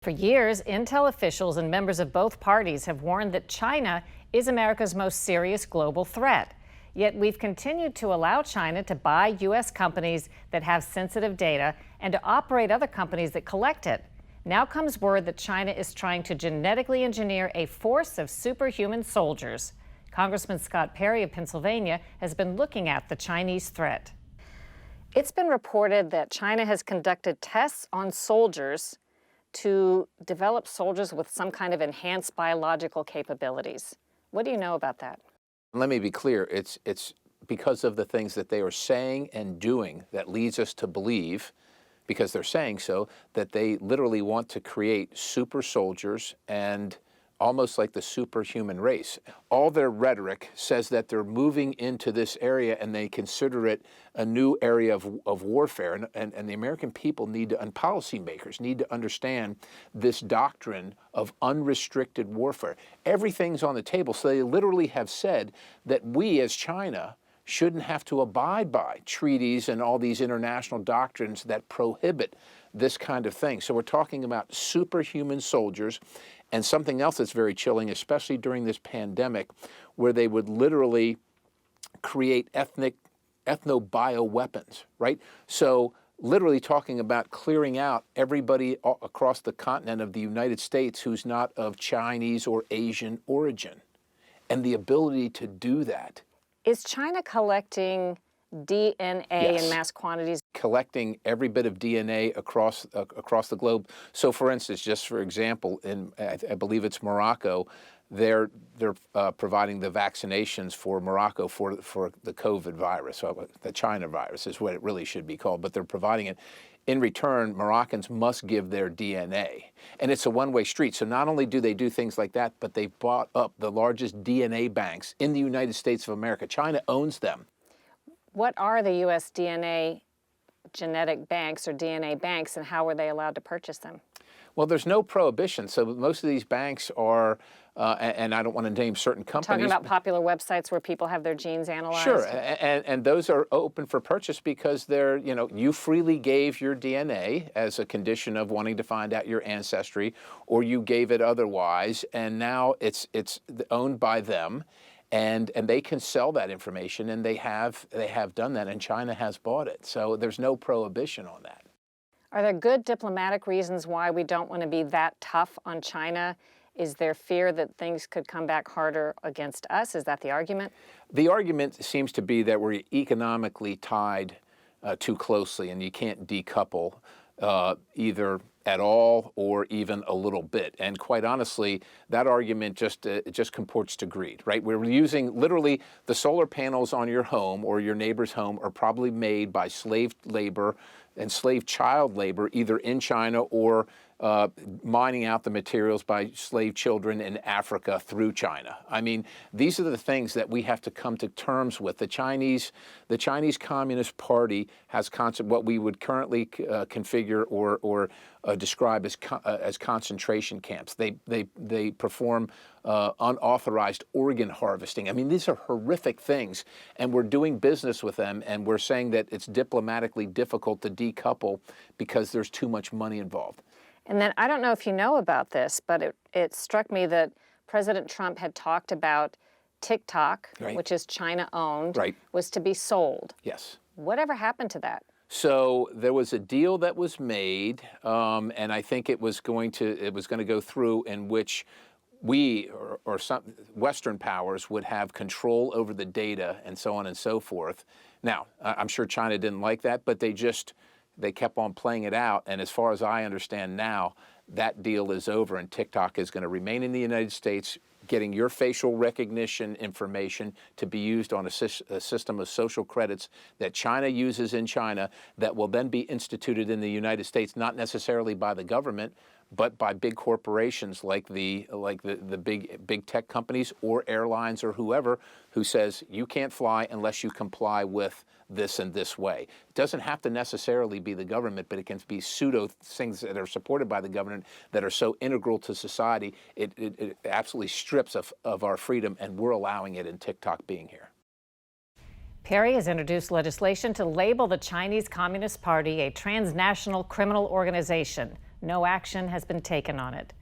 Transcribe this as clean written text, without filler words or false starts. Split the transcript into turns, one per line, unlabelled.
For years, Intel officials and members of both parties have warned that China is America's most serious global threat. Yet we've continued to allow China to buy U.S. companies that have sensitive data and to operate other companies that collect it. Now comes word that China is trying to genetically engineer a force of superhuman soldiers. Congressman Scott Perry of Pennsylvania has been looking at the Chinese threat. It's been reported that China has conducted tests on soldiers to develop soldiers with some kind of enhanced biological capabilities. What do you know about that?
Let me be clear, it's because of the things that they are saying and doing that leads us to believe, because they're saying so, that they literally want to create super soldiers and almost like the superhuman race. All their rhetoric says that they're moving into this area and they consider it a new area of warfare. And the American people need to, and policymakers need to understand this doctrine of unrestricted warfare. Everything's on the table. So they literally have said that we as China shouldn't have to abide by treaties and all these international doctrines that prohibit this kind of thing. So we're talking about superhuman soldiers. And something else that's very chilling, especially during this pandemic, where they would literally create ethno-bioweapons, right? So literally talking about clearing out everybody across the continent of the United States who's not of Chinese or Asian origin. And the ability to do that.
Is China collecting DNA in mass quantities?
Collecting every bit of DNA across the globe. So, for instance, just for example, I believe it's Morocco, they're providing the vaccinations for Morocco for the COVID virus, or the China virus is what it really should be called, but they're providing it. In return, Moroccans must give their DNA. And it's a one-way street. So not only do they do things like that, but they've bought up the largest DNA banks in the United States of America. China owns them.
What are the U.S. DNA genetic banks or DNA banks, and how were they allowed to purchase them?
Well, there's no prohibition. So most of these banks are, and I don't want to name certain companies.
Talking about popular websites where people have their genes analyzed?
Sure, and those are open for purchase because they're, you freely gave your DNA as a condition of wanting to find out your ancestry, or you gave it otherwise, and now it's owned by them. And they can sell that information, and they have done that, and China has bought it. So there's no prohibition on that.
Are there good diplomatic reasons why we don't want to be that tough on China? Is there fear that things could come back harder against us? Is that the argument?
The argument seems to be that we're economically tied too closely, and you can't decouple either at all or even a little bit. And quite honestly, that argument just comports to greed, right? We're using literally the solar panels on your home or your neighbor's home are probably made by slave labor and slave child labor, either in China or mining out the materials by slave children in Africa through China. I mean, these are the things that we have to come to terms with. The Chinese Communist Party has what we would currently configure or describe as concentration camps. They perform unauthorized organ harvesting. I mean, these are horrific things, and we're doing business with them, and we're saying that it's diplomatically difficult to decouple because there's too much money involved.
And then I don't know if you know about this, but it struck me that President Trump had talked about TikTok,
right,
which is China-owned,
right,
was to be sold.
Yes.
Whatever happened to that?
So there was a deal that was made, and I think it was going to go through, in which we or some Western powers would have control over the data and so on and so forth. Now, I'm sure China didn't like that, but they kept on playing it out, and as far as I understand now, that deal is over, and TikTok is going to remain in the United States, getting your facial recognition information to be used on a system of social credits that China uses in China that will then be instituted in the United States, not necessarily by the government, but by big corporations like the big tech companies or airlines or whoever, who says you can't fly unless you comply with this and this way. It doesn't have to necessarily be the government, but it can be pseudo things that are supported by the government that are so integral to society. It absolutely strips of our freedom, and we're allowing it in TikTok being here.
Perry has introduced legislation to label the Chinese Communist Party a transnational criminal organization. no action has been taken on it.